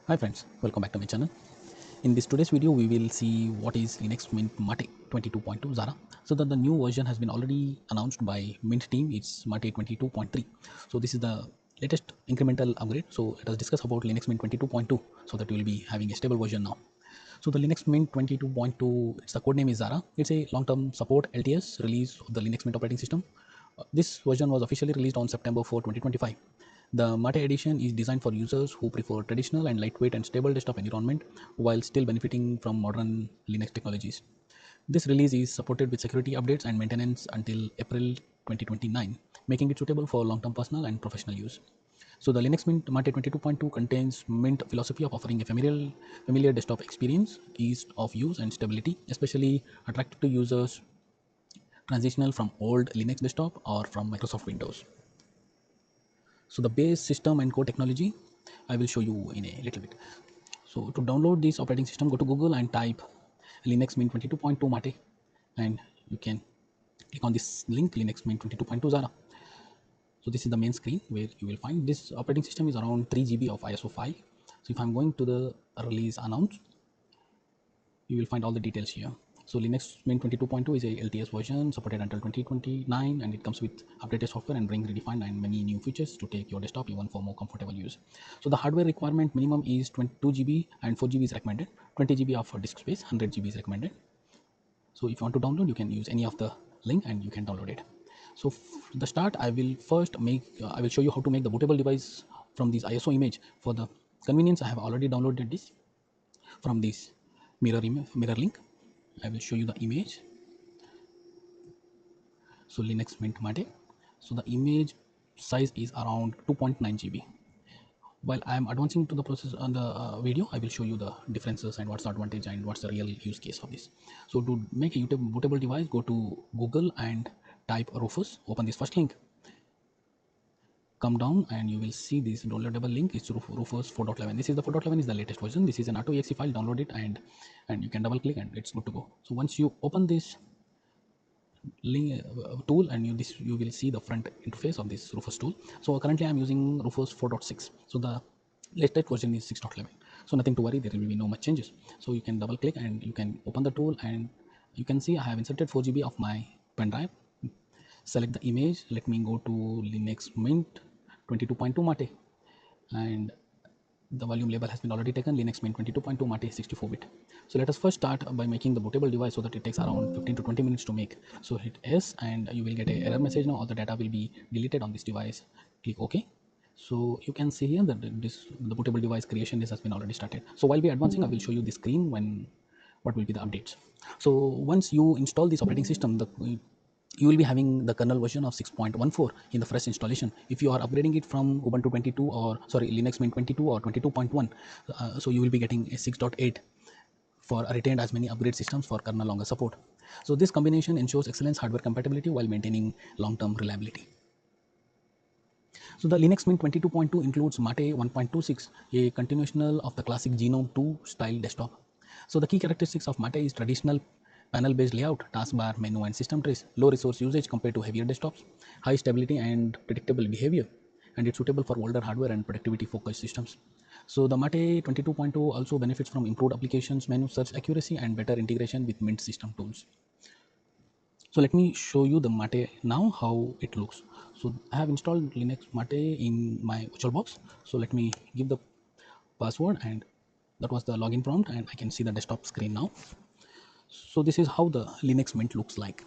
Hi friends, welcome back to my channel. In this today's video, we will see what is Linux Mint Mate 22.2 Zara. So that the new version has been already announced by Mint team. It's Mate 22.3. So this is the latest incremental upgrade. So let us discuss about Linux Mint 22.2 so that we will be having a stable version now. So the Linux Mint 22.2, it's the code name is Zara. It's a long-term support LTS release of the Linux Mint operating system. This version was officially released on September 4, 2025. The Mate edition is designed for users who prefer traditional and lightweight and stable desktop environment while still benefiting from modern Linux technologies. This release is supported with security updates and maintenance until April 2029, making it suitable for long-term personal and professional use. So the Linux Mint Mate 22.2 contains Mint philosophy of offering a familiar desktop experience, ease of use and stability, especially attractive to users transitional from old Linux desktop or from Microsoft Windows. So the base system and core technology, I will show you in a little bit. So to download this operating system, go to Google and type Linux Mint 22.2 Mate, and you can click on this link Linux Mint 22.2 Zara. So this is the main screen where you will find this operating system is around 3 GB of ISO file. So if I'm going to the release announced, you will find all the details here. So Linux Mint 22.2 is a LTS version supported until 2029, and it comes with updated software and brings redefined and many new features to take your desktop even for more comfortable use. So the hardware requirement minimum is 22 GB and 4 GB is recommended. 20 GB of disk space, 100 GB is recommended. So if you want to download, you can use any of the link and you can download it. So the start, I will first I will show you how to make the bootable device from this ISO image. For the convenience, I have already downloaded this from this mirror link. I will show you the image. So Linux Mint Mate. So the image size is around 2.9 GB. While I am advancing to the process on the video, I will show you the differences and what's the advantage and what's the real use case of this. So to make a YouTube bootable device, go to Google and type Rufus. Open this first link. Come down and you will see this downloadable link. It's Rufus 4.11. This is the 4.11 is the latest version. This is an auto.exe file. Download it and you can double click and it's good to go. So once you open this link tool and you will see the front interface of this Rufus tool. So currently I'm using Rufus 4.6. So the latest version is 6.11. So nothing to worry, there will be no much changes. So you can double click and you can open the tool and you can see I have inserted 4 GB of my pen drive. Select the image. Let me go to Linux Mint 22.2 Mate, and the volume label has been already taken. Linux Mint 22.2 Mate 64-bit. So let us first start by making the bootable device so that it takes around 15 to 20 minutes to make. So hit S and you will get a error message. Now all the data will be deleted on this device. Click OK. So you can see here that the bootable device creation has been already started. So while we advancing, I will show you the screen when what will be the updates. So once you install this operating system, you will be having the kernel version of 6.14 in the fresh installation. If you are upgrading it from Ubuntu 22 or sorry Linux Mint 22 or 22.1, so you will be getting a 6.8 for retained as many upgrade systems for kernel longer support. So this combination ensures excellent hardware compatibility while maintaining long-term reliability. So the Linux Mint 22.2 includes Mate 1.26, a continuation of the classic Genome 2 style desktop. So the key characteristics of Mate is traditional panel-based layout, taskbar, menu, and system trays, low resource usage compared to heavier desktops, high stability and predictable behavior, and it's suitable for older hardware and productivity-focused systems. So the Mate 22.2 also benefits from improved applications, menu search accuracy, and better integration with Mint system tools. So let me show you the Mate now, how it looks. So I have installed Linux Mate in my VirtualBox. So let me give the password, and that was the login prompt, and I can see the desktop screen now. So this is how the Linux Mint looks like.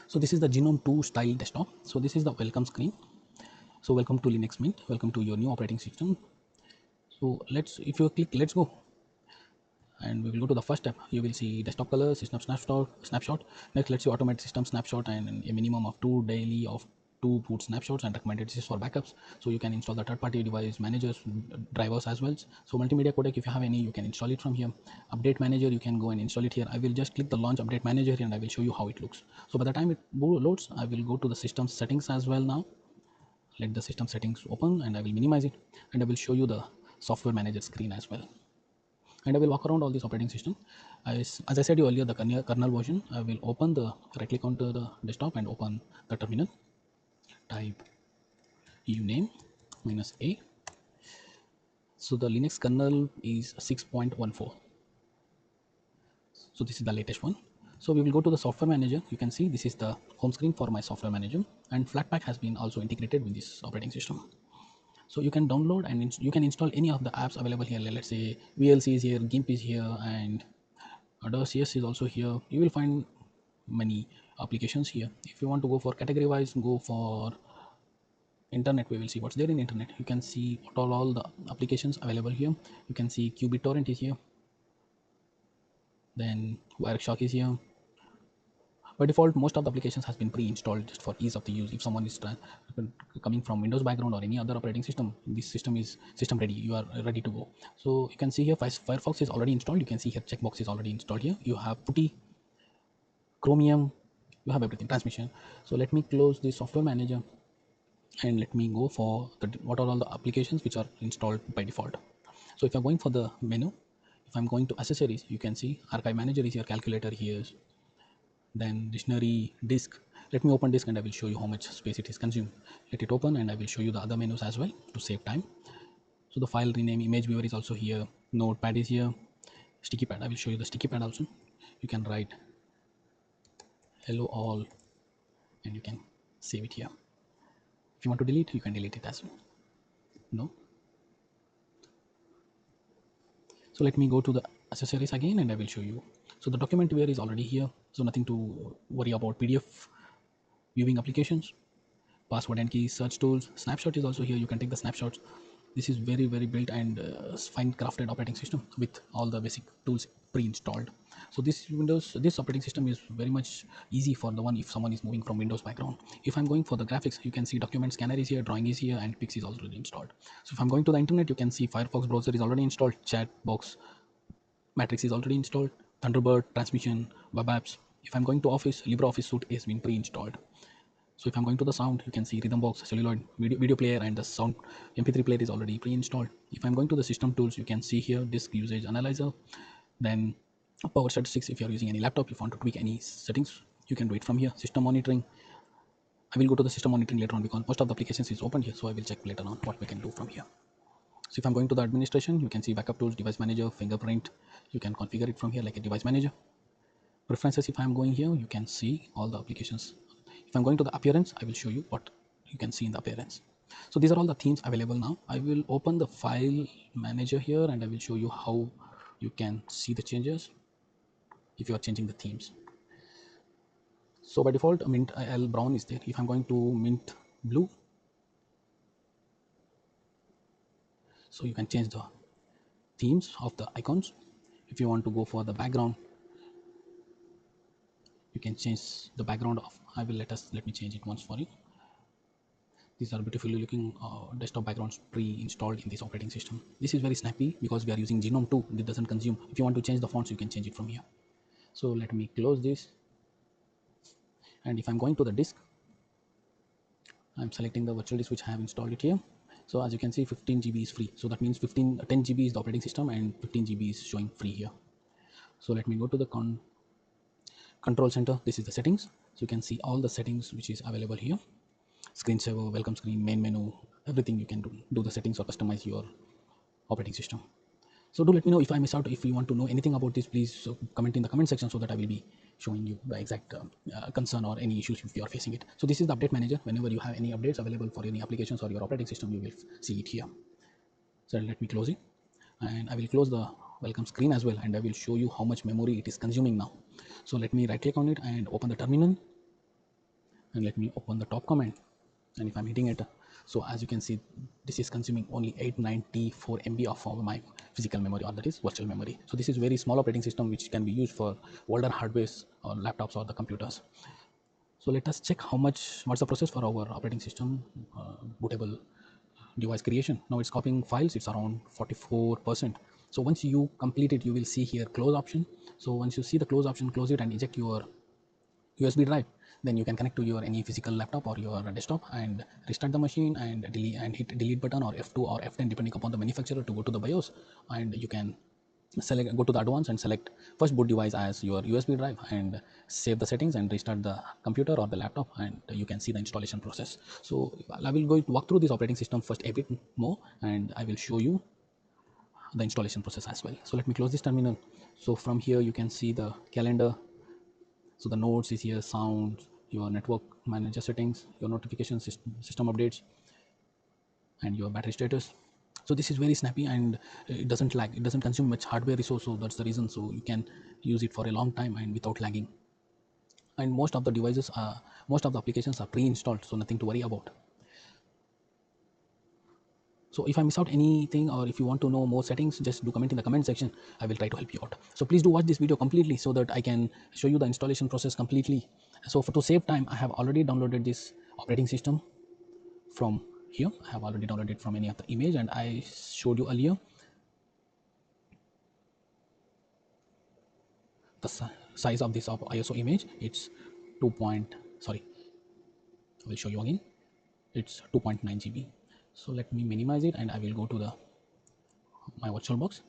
So this is the Genome 2 style desktop. So this is the welcome screen. So welcome to Linux Mint, welcome to your new operating system. So if you click let's go, and we will go to the first step. You will see desktop color, system snapshot. Next, let's see automate system snapshot and a minimum of 2 daily of 2 boot snapshots, and recommended this is for backups. So you can install the third-party device managers drivers as well. So multimedia codec, if you have any, you can install it from here. Update manager, you can go and install it here. I will just click the launch update manager here and I will show you how it looks. So by the time it loads, I will go to the system settings as well now. Let the system settings open and I will minimize it, and I will show you the software manager screen as well. And I will walk around all this operating system. As I said earlier, the kernel version, I will open the right click onto the desktop and open the terminal. Type uname -a So the Linux kernel is 6.14. So this is the latest one. So we will go to the software manager. You can see this is the home screen for my software manager, and Flatpak has been also integrated with this operating system. So you can download and you can install any of the apps available here. Let's say VLC is here, GIMP is here, and Adobe CS is also here. You will find many applications here. If you want to go for category wise, go for internet. We will see what's there in internet. You can see what all the applications available here. You can see qBittorrent is here, then Wireshark is here. By default, most of the applications has been pre-installed just for ease of the use. If someone is coming from Windows background or any other operating system, this system is system ready. You are ready to go. So you can see here Firefox is already installed. You can see here checkbox is already installed here. You have Putty, Chromium, you have everything, transmission. So let me close the software manager and let me go for what are all the applications which are installed by default. So if I'm going for the menu, if I'm going to accessories, you can see archive manager is here, calculator here, then dictionary, disk. Let me open disk and I will show you how much space it is consumed. Let it open and I will show you the other menus as well to save time. So the file rename, image viewer is also here, notepad is here, sticky pad. I will show you the sticky pad also. You can write hello all and you can save it here. If you want to delete, you can delete it as well. No. So let me go to the accessories again and I will show you. So the document viewer is already here. So nothing to worry about. PDF viewing applications, password and key, search tools, snapshot is also here. You can take the snapshots. This is very built and fine crafted operating system with all the basic tools pre-installed. So this operating system is very much easy for the one if someone is moving from Windows background. If I'm going for the graphics, you can see document scanner is here, drawing is here, and Pix is already installed. So if I'm going to the internet, you can see Firefox browser is already installed, chat box, Matrix is already installed, Thunderbird, transmission, web apps. If I'm going to Office, LibreOffice Suite has been pre-installed. So if I'm going to the sound, you can see Rhythm Box, Celluloid, video player, and the sound MP3 player is already pre-installed. If I'm going to the system tools, you can see here disk usage analyzer, then power statistics. If you're using any laptop, if you want to tweak any settings, you can do it from here. System monitoring. I will go to the system monitoring later on because most of the applications is open here. So I will check later on what we can do from here. So if I'm going to the administration, you can see backup tools, device manager, fingerprint. You can configure it from here like a device manager. Preferences, if I'm going here, you can see all the applications. If I'm going to the appearance, I will show you what you can see in the appearance. So these are all the themes available now. I will open the file manager here and I will show you how you can see the changes if you are changing the themes. So by default, mint L brown is there. If I'm going to mint blue, so you can change the themes of the icons. If you want to go for the background, you can change the background of. Let me change it once for you. These are beautifully looking desktop backgrounds pre-installed in this operating system. This is very snappy because we are using Genome 2. It doesn't consume. If you want to change the fonts, you can change it from here. So let me close this. And if I'm going to the disk, I'm selecting the virtual disk which I have installed it here. So as you can see, 15 GB is free. So that means 10 GB is the operating system and 15 GB is showing free here. So let me go to the control center. This is the settings. So you can see all the settings which is available here. Screensaver, welcome screen, main menu, everything you can do the settings or customize your operating system. So do let me know if I miss out. If you want to know anything about this, please comment in the comment section so that I will be showing you the exact concern or any issues if you are facing it. So this is the update manager. Whenever you have any updates available for any applications or your operating system, you will see it here. So let me close it and I will close the welcome screen as well and I will show you how much memory it is consuming now. So let me right click on it and open the terminal and let me open the top command. And if I'm hitting it, so as you can see, this is consuming only 894 MB of my physical memory, or that is virtual memory. So this is very small operating system which can be used for older hardwares or laptops or the computers. So let us check what's the process for our operating system bootable device creation. Now it's copying files, it's around 44%. So once you complete it, you will see here close option. So once you see the close option, close it and eject your USB drive. Then you can connect to your any physical laptop or your desktop and restart the machine and hit delete button or F2 or F10 depending upon the manufacturer to go to the BIOS, and you can go to the advanced and select first boot device as your USB drive and save the settings and restart the computer or the laptop, and you can see the installation process. So I will walk through this operating system first a bit more and I will show you the installation process as well. So let me close this terminal. So from here you can see the calendar. So the nodes is here, sound, your network manager settings, your notification system updates, and your battery status. So this is very snappy, and it doesn't lag, it doesn't consume much hardware resource, so that's the reason. So you can use it for a long time and without lagging. And most of the devices are, most of the applications are pre-installed, so nothing to worry about. So if I miss out anything, or if you want to know more settings, just do comment in the comment section. I will try to help you out. So please do watch this video completely so that I can show you the installation process completely. So to save time, I have already downloaded this operating system from here. I have already downloaded from any of the image, and I showed you earlier the size of this ISO image. It's 2 point, sorry, I will show you again. It's 2.9 GB. So let me minimize it, and I will go to the my virtual box.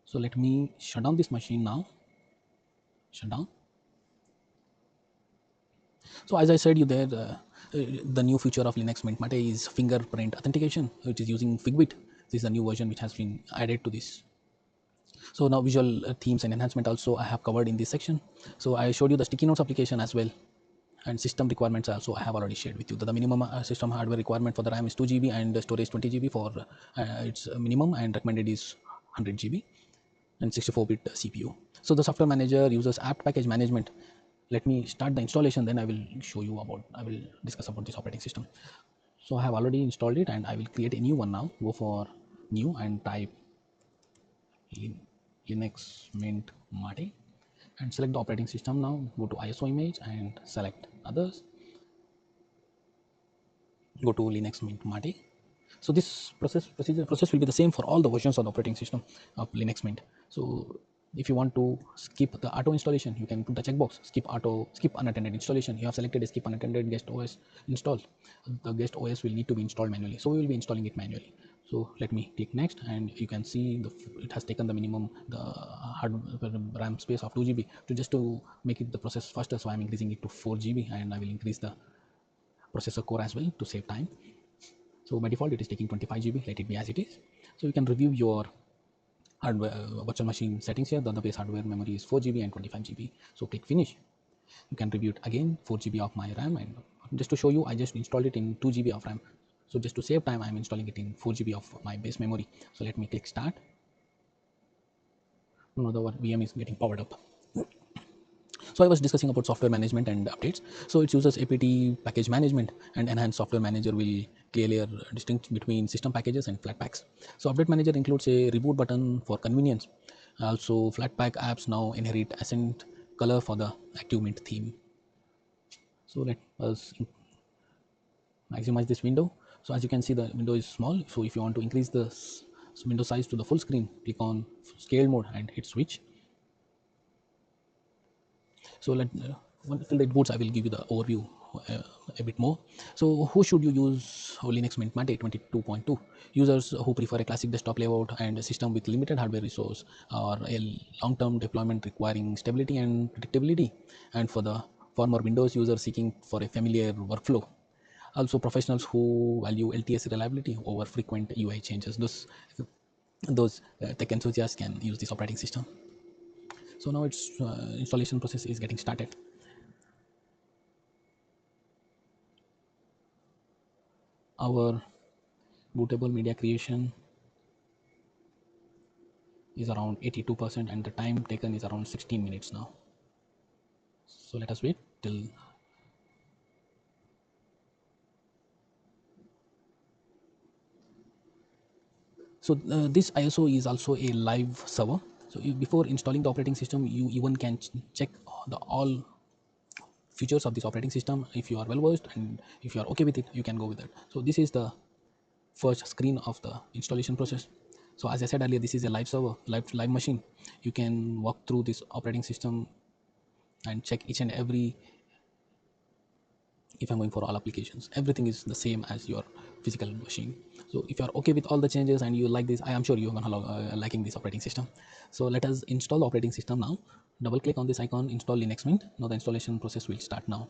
So let me shut down this machine now. Shut down. So as I said you there, the new feature of Linux Mint Mate is fingerprint authentication, which is using Fitbit. This is the new version which has been added to this. So now visual themes and enhancement also I have covered in this section. So I showed you the sticky notes application as well, and system requirements also I have already shared with you. The minimum system hardware requirement for the RAM is 2 GB and the storage 20 GB for its minimum, and recommended is 100 GB and 64-bit CPU. So the software manager uses apt package management. Let me start the installation, then I will show you about, I will discuss about this operating system. So I have already installed it, and I will create a new one now. Go for new and type Linux Mint Mate and select the operating system. Now go to ISO image and select others. Go to Linux Mint Mate. So this process will be the same for all the versions of the operating system of Linux Mint. So if you want to skip the auto installation, you can put the checkbox skip unattended installation. You have selected a skip unattended guest OS install. The guest OS will need to be installed manually, so we will be installing it manually. So let me click next, and you can see it has taken the minimum, the hard RAM space of 2 GB to just to make it the process faster. So I'm increasing it to 4 GB, and I will increase the processor core as well to save time. So by default it is taking 25 GB, let it be as it is. So you can review your hardware virtual machine settings here. The base hardware memory is 4 GB and 25 GB. So click finish. You can review it again, 4 GB of my RAM, and just to show you I just installed it in 2 GB of RAM. So just to save time I'm installing it in 4 GB of my base memory. So let me click start. Now the VM is getting powered up. So I was discussing about software management and updates. So it uses apt package management, and enhanced software manager will clearly distinct between system packages and flatpaks. So update manager includes a reboot button for convenience. Also flatpak apps now inherit accent color for the active mint theme. So let us maximize this window. So as you can see the window is small. So if you want to increase the window size to the full screen, click on scale mode and hit switch. So until it boots, I will give you the overview a bit more. So who should you use Linux Mint Mate 22.2? Users who prefer a classic desktop layout and a system with limited hardware resource, or a long-term deployment requiring stability and predictability, and for the former Windows user seeking for a familiar workflow. Also professionals who value LTS reliability over frequent UI changes. Those tech enthusiasts can use this operating system. So now its installation process is getting started. Our bootable media creation is around 82%, and the time taken is around 16 minutes now. So let us wait till. So this ISO is also a live server. So before installing the operating system, you even can check all features of this operating system. If you are well versed and if you are okay with it, you can go with it. So this is the first screen of the installation process. So as I said earlier, this is a live server, live machine. You can walk through this operating system and check each and every. If I'm going for all applications, everything is the same as your physical machine. So if you're okay with all the changes and you like this, I am sure you're gonna liking this operating system. So let us install the operating system now. Double click on this icon, install Linux Mint. Now the installation process will start now.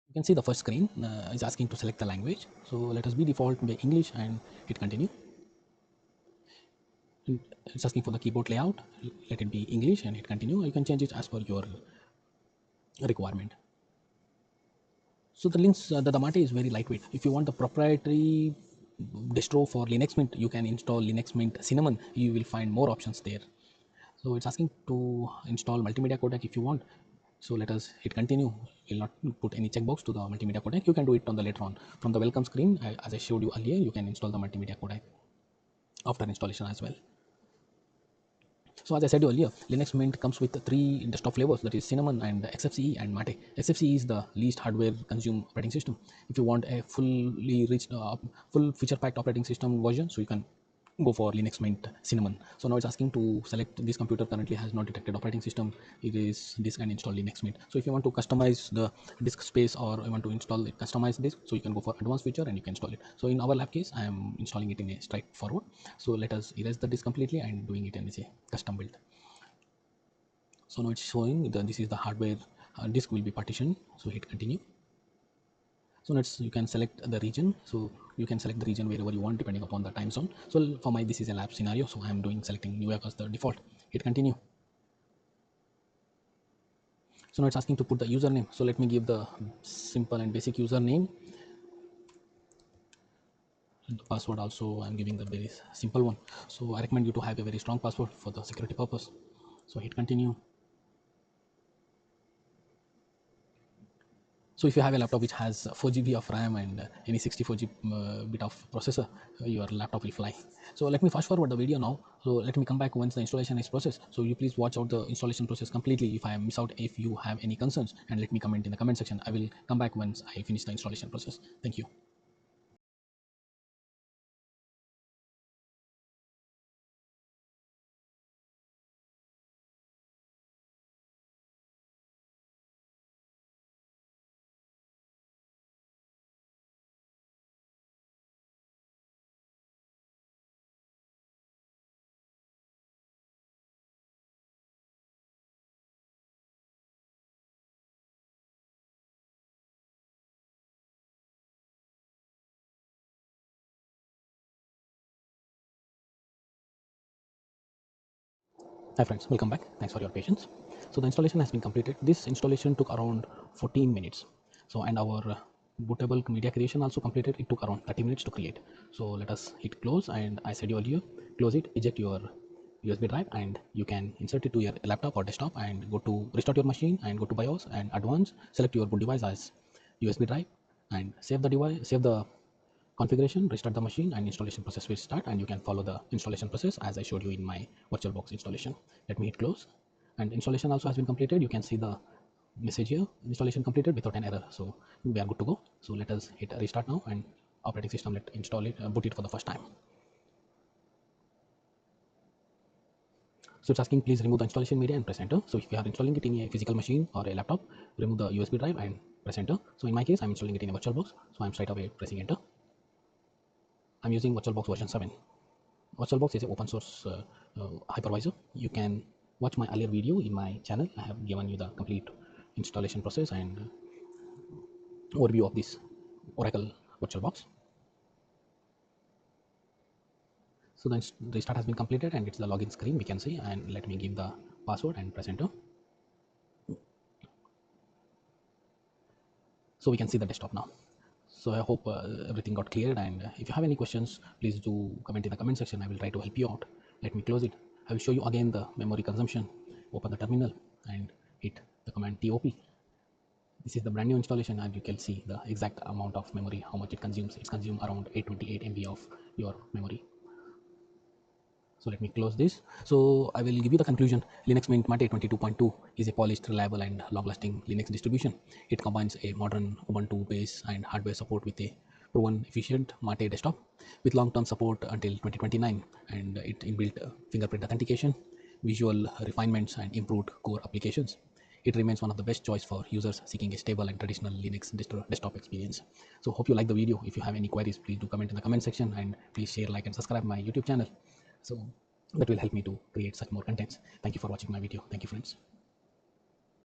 You can see the first screen is asking to select the language. So let us be default by English and hit continue. It's asking for the keyboard layout. Let it be English and hit continue. You can change it as per your requirement. So the links, the Mate is very lightweight. If you want the proprietary distro for Linux Mint, you can install Linux Mint Cinnamon. You will find more options there. So it's asking to install multimedia codec if you want. So let us hit continue. We'll not put any checkbox to the multimedia codec. You can do it on the later on. From the welcome screen, as I showed you earlier, you can install the multimedia codec after installation as well. So as I said earlier, Linux Mint comes with three desktop flavors, that is Cinnamon and XFCE and Mate. XFCE is the least hardware consumed operating system. If you want a fully rich, full feature packed operating system version, so you can go for Linux Mint Cinnamon. So now it's asking to select this computer currently has not detected operating system. It is disk and install Linux Mint. So if you want to customize the disk space or you want to install it, customize this, so you can go for advanced feature and you can install it. So in our lab case, I am installing it in a straightforward. So let us erase the disk completely and doing it in a custom build. So now it's showing that this is the hardware disk will be partitioned. So hit continue. So let's, you can select the region. So you can select the region wherever you want depending upon the time zone. So for my, this is a lab scenario, so I am doing selecting New York as the default. Hit continue. So now it's asking to put the username. So let me give the simple and basic username. And the password also I'm giving the very simple one. So I recommend you to have a very strong password for the security purpose. So hit continue. So if you have a laptop which has 4 GB of RAM and any 64 bit of processor, your laptop will fly. So let me fast forward the video now. So let me come back once the installation is processed. So you please watch out the installation process completely. If I miss out, if you have any concerns, and let me comment in the comment section. I will come back once I finish the installation process. Thank you. Hi friends, welcome back. Thanks for your patience. So the installation has been completed. This installation took around 14 minutes. So and our bootable media creation also completed. It took around 30 minutes to create. So let us hit close, and I said earlier, close it, eject your USB drive, and you can insert it to your laptop or desktop and go to restart your machine and go to BIOS and advanced, select your boot device as USB drive and save the device, save the configuration, restart the machine, and installation process will start, and you can follow the installation process as I showed you in my VirtualBox installation. Let me hit close, and installation also has been completed. You can see the message here, installation completed without an error. So we are good to go. So let us hit restart now, and operating system, let install it, boot it for the first time. So it's asking please remove the installation media and press enter. So if you are installing it in a physical machine or a laptop, remove the USB drive and press enter. So in my case, I'm installing it in a VirtualBox, so I'm straight away pressing enter. I'm using VirtualBox version 7. VirtualBox is an open source hypervisor. You can watch my earlier video in my channel. I have given you the complete installation process and overview of this Oracle VirtualBox. So the restart has been completed, and it's the login screen we can see. And let me give the password and press enter. So we can see the desktop now. So I hope everything got cleared, and if you have any questions, please do comment in the comment section. I will try to help you out. Let me close it. I will show you again the memory consumption. Open the terminal and hit the command top. This is the brand new installation, and you can see the exact amount of memory, how much it consumes. It's consumed around 828 MB of your memory. So let me close this. So I will give you the conclusion. Linux Mint Mate 22.2 is a polished, reliable, and long-lasting Linux distribution. It combines a modern Ubuntu base and hardware support with a proven, efficient Mate desktop with long-term support until 2029, and it inbuilt fingerprint authentication, visual refinements, and improved core applications. It remains one of the best choice for users seeking a stable and traditional Linux desktop experience. So hope you like the video. If you have any queries, please do comment in the comment section, and please share, like, and subscribe my YouTube channel. So that will help me to create such more contents. Thank you for watching my video. Thank you, friends.